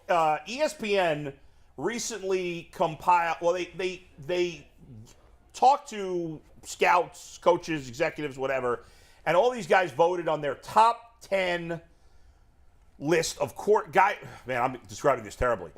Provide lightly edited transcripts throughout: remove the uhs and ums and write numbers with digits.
ESPN recently compiled. Well, they talked to scouts, coaches, executives, whatever, and all these guys voted on their top 10 list of Man, I'm describing this terribly.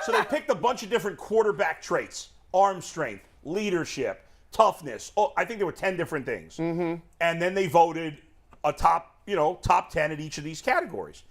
So they picked a bunch of different quarterback traits: arm strength, leadership, toughness. Oh, I think there were 10 different things. Mm-hmm. And then they voted a top 10 at each of these categories.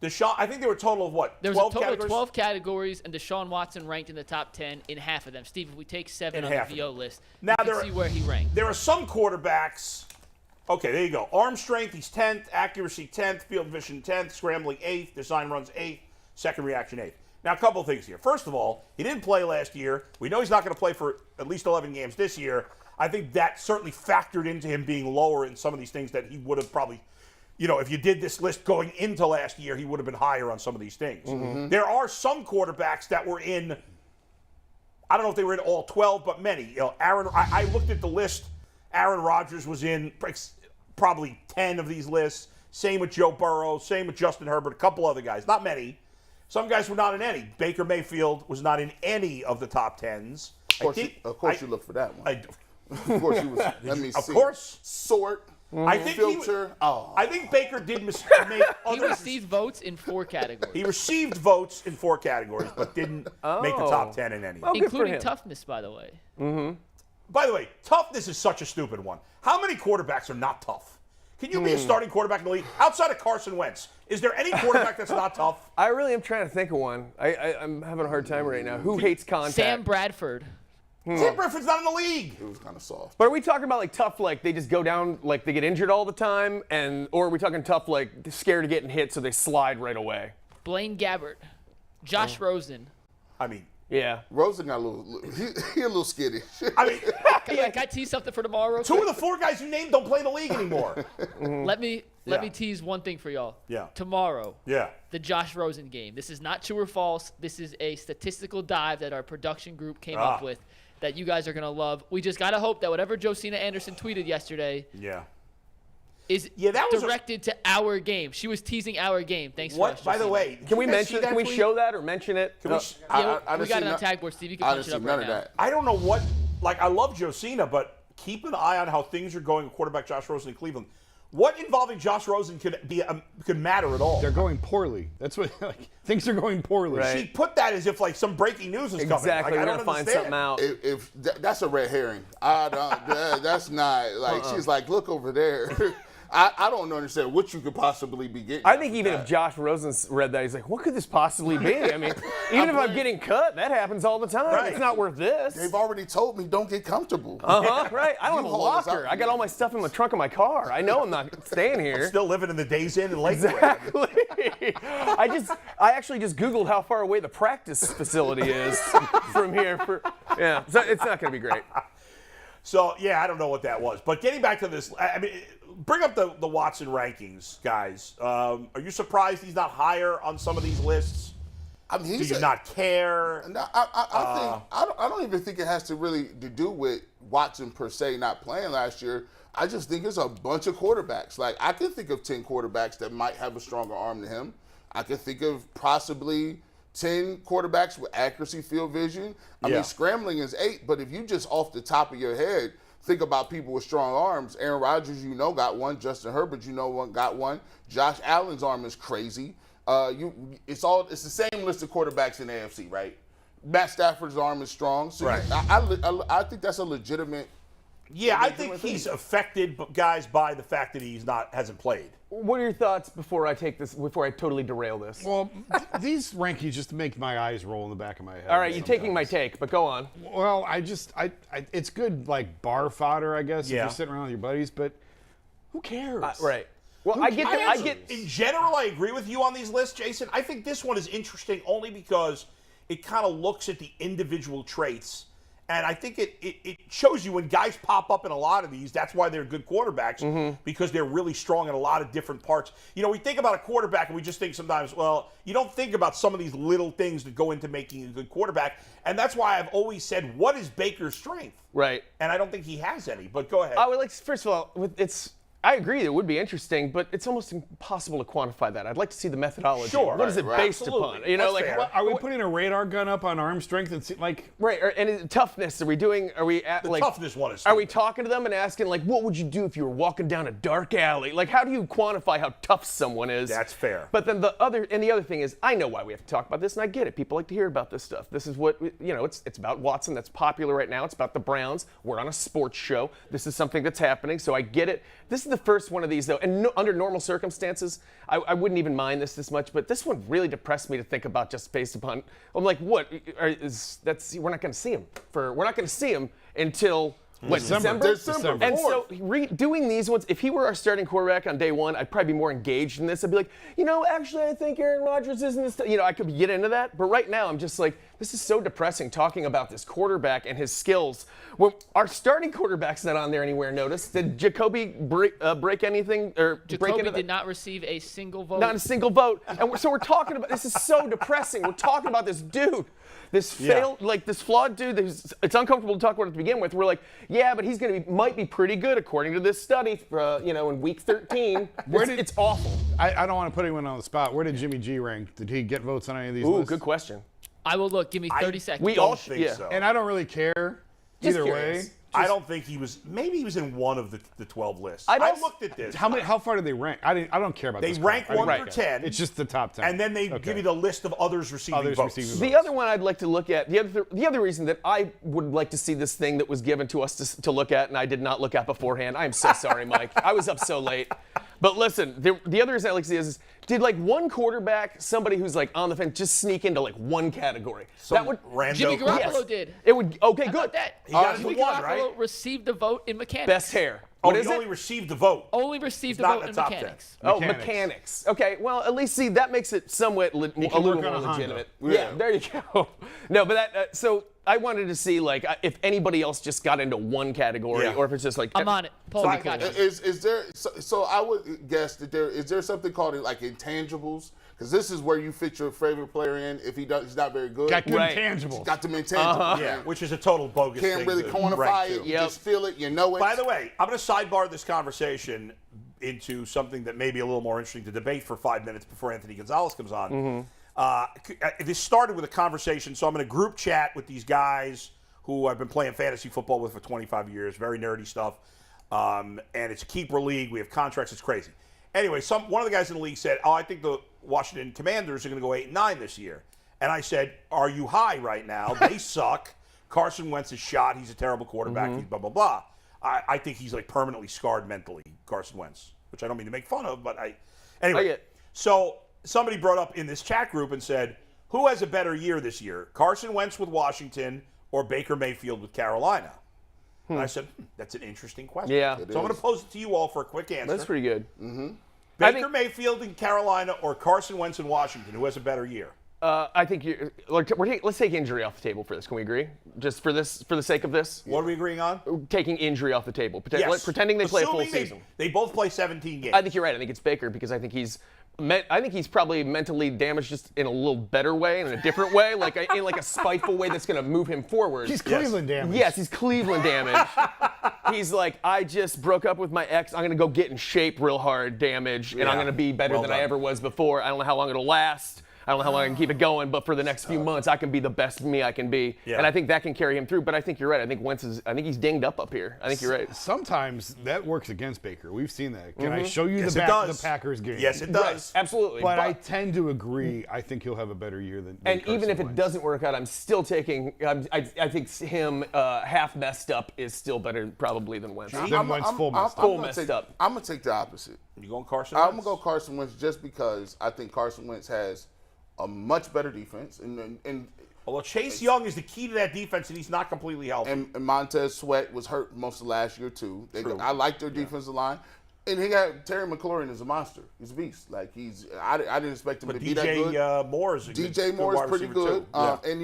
Deshaun, I think there were a total of what? There was a total of 12 categories, and Deshaun Watson ranked in the top 10 in half of them. Steve, if we take 7 on the VO list, now you can see where he ranked. There are some quarterbacks. Okay, there you go. Arm strength, he's 10th. Accuracy, 10th. Field vision, 10th. Scrambling, 8th. Design runs, 8th. Second reaction, 8th. Now, a couple of things here. First of all, he didn't play last year. We know he's not going to play for at least 11 games this year. I think that certainly factored into him being lower in some of these things that he would have probably, if you did this list going into last year, he would have been higher on some of these things. Mm-hmm. There are some quarterbacks that were in, I don't know if they were in all 12, but many. I looked at the list. Aaron Rodgers was in probably 10 of these lists. Same with Joe Burrow. Same with Justin Herbert. A couple other guys. Not many. Some guys were not in any. Baker Mayfield was not in any of the top 10s. Of course you look for that one. Of course he was. Let me see. Of course. Sort. I think filter. I think Baker did make He received votes in 4 categories. He received votes in 4 categories, but didn't make the top 10 in any. Well, including toughness, by the way. Mm-hmm. By the way, toughness is such a stupid one. How many quarterbacks are not tough? Can you be a starting quarterback in the league outside of Carson Wentz? Is there any quarterback that's not tough? I really am trying to think of one. I'm having a hard time right now. Who hates contact? Sam Bradford. Sam Bradford's not in the league. It was kind of soft. But are we talking about like tough, like they just go down, like they get injured all the time, or are we talking tough, like scared of getting hit, so they slide right away? Blaine Gabbert, Josh Rosen. I mean, yeah. Rosen got a little. He a little skittish. I mean, can I tease something for tomorrow? 2 of the 4 guys you named don't play in the league anymore. Let me tease one thing for y'all. Yeah. Tomorrow. Yeah. The Josh Rosen game. This is not true or false. This is a statistical dive that our production group came up with that you guys are going to love. We just got to hope that whatever Josina Anderson tweeted yesterday is directed to our game. She was teasing our game. Thanks for us, By the way, can we mention? Can we show that or mention it? We got it on tag board, Steve. You can punch it up right now. I don't know what. Like, I love Josina, but keep an eye on how things are going with quarterback Josh Rosen in Cleveland. What involving Josh Rosen could matter at all? They're going poorly. That's what things are going poorly. Right. She put that as if like some breaking news is coming. Exactly. Like, we're gonna find something out. If that's a red herring. I don't. That's not like she's like, look over there. I don't understand what you could possibly be getting. I think even if Josh Rosen read that, he's like, what could this possibly be? I mean, even if I'm getting cut, that happens all the time. Right. It's not worth this. They've already told me don't get comfortable. Right. I don't have a locker. I got all my stuff in the trunk of my car. I know I'm not staying here. I'm still living in the Days Inn in Lakewood. Exactly. I actually just Googled how far away the practice facility is from here. So it's not going to be great. So, yeah, I don't know what that was. But getting back to this, I mean, bring up the Watson rankings, guys. Are you surprised he's not higher on some of these lists? I mean, do you not care? No, I don't even think it has to really to do with Watson per se not playing last year. I just think it's a bunch of quarterbacks. Like, I can think of 10 quarterbacks that might have a stronger arm than him. I can think of possibly 10 quarterbacks with accuracy, field vision. I mean, scrambling is 8, but if you just off the top of your head think about people with strong arms, Aaron Rodgers, got one. Justin Herbert, got one. Josh Allen's arm is crazy. It's the same list of quarterbacks in the AFC, right? Matt Stafford's arm is strong. So right. I think that's a legitimate. Yeah, I think he's affected, guys, by the fact that hasn't played. What are your thoughts before I totally derail this? Well, these rankings just make my eyes roll in the back of my head. All right, you're taking my take, but go on. Well, it's good, like, bar fodder, I guess, if you're sitting around with your buddies, but who cares? Right. Well, I get. In general, I agree with you on these lists, Jason. I think this one is interesting only because it kind of looks at the individual traits. And I think it shows you when guys pop up in a lot of these, that's why they're good quarterbacks, because they're really strong in a lot of different parts. We think about a quarterback and we just think sometimes, well, you don't think about some of these little things that go into making a good quarterback. And that's why I've always said, what is Baker's strength? Right. And I don't think he has any, but go ahead. First of all, I agree it would be interesting, but it's almost impossible to quantify that. I'd like to see the methodology. Sure. What is it based Absolutely. upon? You know, That's like fair. Are we putting a radar gun up on arm strength and see, like? right? And toughness. Are we at The like toughness one is Are we stupid. talking to them and asking like, what would you do if you were walking down a dark alley? Like, how do you quantify how tough someone is? That's fair. But then the other thing is, I know why we have to talk about this, and I get it. People like to hear about this stuff. This is what it's about Watson. That's popular right now. It's about the Browns. We're on a sports show. This is something that's happening, so I get it. This is the first one of these though, and under normal circumstances, I wouldn't even mind this much. But this one really depressed me to think about just based upon. I'm like, what we're not going to see him we're not going to see him until. What, December? December. And so doing these ones, if he were our starting quarterback on day one, I'd probably be more engaged in this. I'd be like, actually, I think Aaron Rodgers isn't this. I could get into that. But right now, I'm just like, this is so depressing talking about this quarterback and his skills. Well, our starting quarterback's not on there anywhere, notice. Did Jacoby break anything? Or Jacoby did not receive a single vote. Not a single vote. And so we're talking about, this is so depressing. We're talking about this dude. This flawed dude. It's uncomfortable to talk about it to begin with. We're like, yeah, but he's might be pretty good according to this study. In week 13, it's awful. I don't want to put anyone on the spot. Where did Jimmy G rank? Did he get votes on any of these lists? Good question. I will look. Give me 30 seconds. We Don't all think so. And I don't really care Just either curious. way. I don't think he was. Maybe he was in one of the 12 lists. I I don't- looked at this. How far do they rank? I don't care about They this. rank crap. I 1 didn't through look at it. 10. It's just the top 10. And then they give you the list of others receiving Others votes. receiving The other one I'd like to look at, the other reason that I would like to see this thing that was given to us to look at, and I did not look at beforehand. I am so sorry, Mike. I was up so late. But listen, the other reason I like to see is did one quarterback, somebody who's on the fence, just sneak into one category? Some That would. rando Jimmy crap. Garoppolo did. It would. Okay, How good. about that? He got Jimmy the one, Garoppolo right? received the vote in mechanics. Best hair. Oh, What he is only it? received the vote. Only received the not vote in in the top 10. mechanics. Oh, Mechanics. mechanics. Okay, well, at least see that makes it somewhat a can little work more on a Honda. legitimate. Yeah. There you go. No, but that. So I wanted to see if anybody else just got into one category, Yeah. or if it's just I'm on it. Paul, I got you. Is there? So I would guess that is there something called intangibles? Because this is where you fit your favorite player in. If he's not very good, Got good Right. intangibles. got them intangibles. Yeah, which is a total bogus thing. Can't really to quantify rank it. to. You just feel it. You know it. By the way, I'm going to sidebar this conversation into something that may be a little more interesting to debate for 5 minutes before Anthony Gonzalez comes on. This started with a conversation, so I'm in a group chat with these guys who I've been playing fantasy football with for 25 years, very nerdy stuff, and it's a keeper league. We have contracts. It's crazy. Anyway, one of the guys in the league said, I think the Washington Commanders are going to go 8-9 this year. And I said, are you high right now? They suck. Carson Wentz is shot. He's a terrible quarterback. He's blah, blah, blah. I think he's permanently scarred mentally, Carson Wentz, which I don't mean to make fun of, but anyway. So somebody brought up in this chat group and said, who has a better year this year, Carson Wentz with Washington or Baker Mayfield with Carolina? And I said, that's an interesting question. Yeah. So I'm going to pose it to you all for a quick answer. That's pretty good. Baker Mayfield in Carolina or Carson Wentz in Washington? Who has a better year? I think let's take injury off the table for this. Can we agree? Just for the sake of this, What are we agreeing on? taking injury off the table, Yes. pretending they play a full Assuming season. They both play 17 games. I think you're right. I think it's Baker because I think he's probably mentally damaged just in a little better way, in a different way, in a spiteful way that's going to move him forward. He's Cleveland damage. Yes, he's Cleveland damage. He's like, I just broke up with my ex. I'm going to go get in shape real hard damage, and I'm going to be better Well than I done. ever was before. I don't know how long it'll last. I don't know how long I can keep it going, but for the next few months, I can be the best me I can be. Yeah. And I think that can carry him through. But I think you're right. I think he's dinged up here. I think you're right. Sometimes that works against Baker. We've seen that. Can I show you Yes, the it does. Packers game? Yes, it Right, does. absolutely. But I tend to agree. I think he'll have a better year than And Carson even if it Wentz. doesn't work out, I'm still taking. I think him half messed up is still better probably than Wentz. Then Wentz full messed up. Full messed up. I'm gonna take the opposite. You going Carson I'm Wentz? gonna go Carson Wentz just because I think Carson Wentz has a much better defense, and Although Chase Young is the key to that defense, and he's not completely healthy. and Montez Sweat was hurt most of last year too. I like their defensive line, and he got Terry McLaurin is a monster. He's a beast. I didn't expect him but to be that good. DJ Moore is a DJ good Moore wide is pretty receiver, good, too. and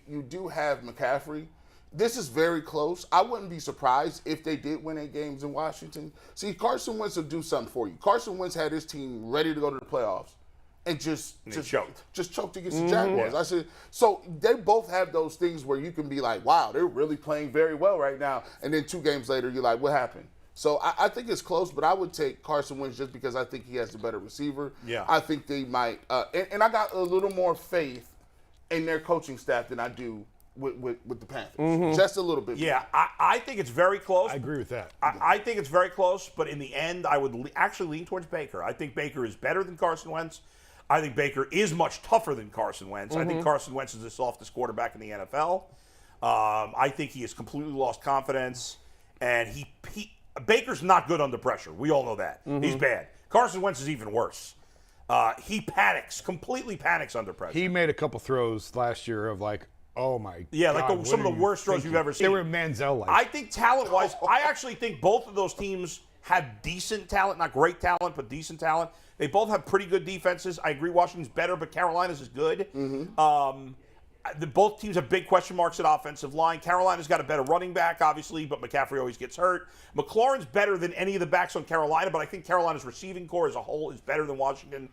you do have McCaffrey. This is very close. I wouldn't be surprised if they did win 8 games in Washington. See, Carson Wentz will do something for you. Carson Wentz had his team ready to go to the playoffs, and just choked against the Jaguars. I said, so they both have those things where you can be like, wow, they're really playing very well right now, and then 2 games later, you're like, what happened? So I think it's close, but I would take Carson Wentz just because I think he has the better receiver. Yeah. I think they might, and I got a little more faith in their coaching staff than I do with the Panthers. Just a little bit. Yeah, I think it's very close. I agree with that. I think it's very close, but in the end, I would actually lean towards Baker. I think Baker is better than Carson Wentz. I think Baker is much tougher than Carson Wentz. I think Carson Wentz is the softest quarterback in the NFL. I think he has completely lost confidence, and Baker's not good under pressure. We all know that. He's bad. Carson Wentz is even worse. He completely panics under pressure. He made a couple throws last year of like, oh my Yeah, God, like some of the worst throws you've ever seen. They were Manziel-like. I think talent-wise, I actually think both of those teams have decent talent, not great talent, but decent talent. They both have pretty good defenses. I agree Washington's better, but Carolina's is good. Both teams have big question marks at offensive line. Carolina's got a better running back, obviously, but McCaffrey always gets hurt. McLaurin's better than any of the backs on Carolina, but I think Carolina's receiving core as a whole is better than Washington.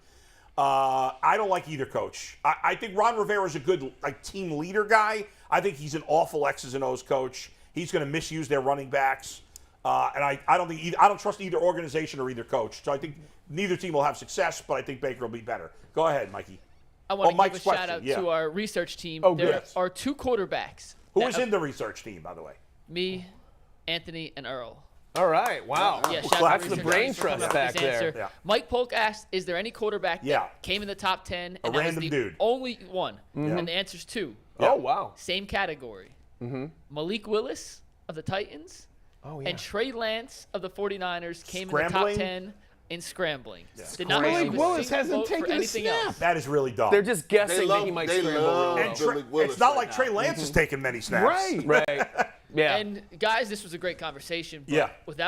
I don't like either coach. I think Ron Rivera's a good team leader guy. I think he's an awful X's and O's coach. He's going to misuse their running backs, and I don't trust either organization or either coach. So I think neither team will have success, but I think Baker will be better. Go ahead, Mikey. I want to give Mike's a shout question, out yeah. to our research team. Oh, there good. are 2 quarterbacks. Who is in the research team, by the way? Me, Anthony, and Earl. All right. Wow. Yeah, Well, shout out that's to the research brain team for coming trust up with back this there. answer. Yeah. Mike Polk asked, is there any quarterback that came in the top 10 and that was random the dude. only one? And the answer's 2. Yeah. Oh, wow. Same category. Malik Willis of the Titans Oh, yeah. and Trey Lance of the 49ers came in the top Scrambling? 10 in scrambling. Did Malik not receive a Willis single hasn't vote for taken a anything snap. else. That is really dumb. They're just guessing that he love- might they scramble love- real and well. Billy Willis it's not right like now. Trey Lance is taking many snaps. Right. Right. Yeah. And guys, this was a great conversation. But Yeah. without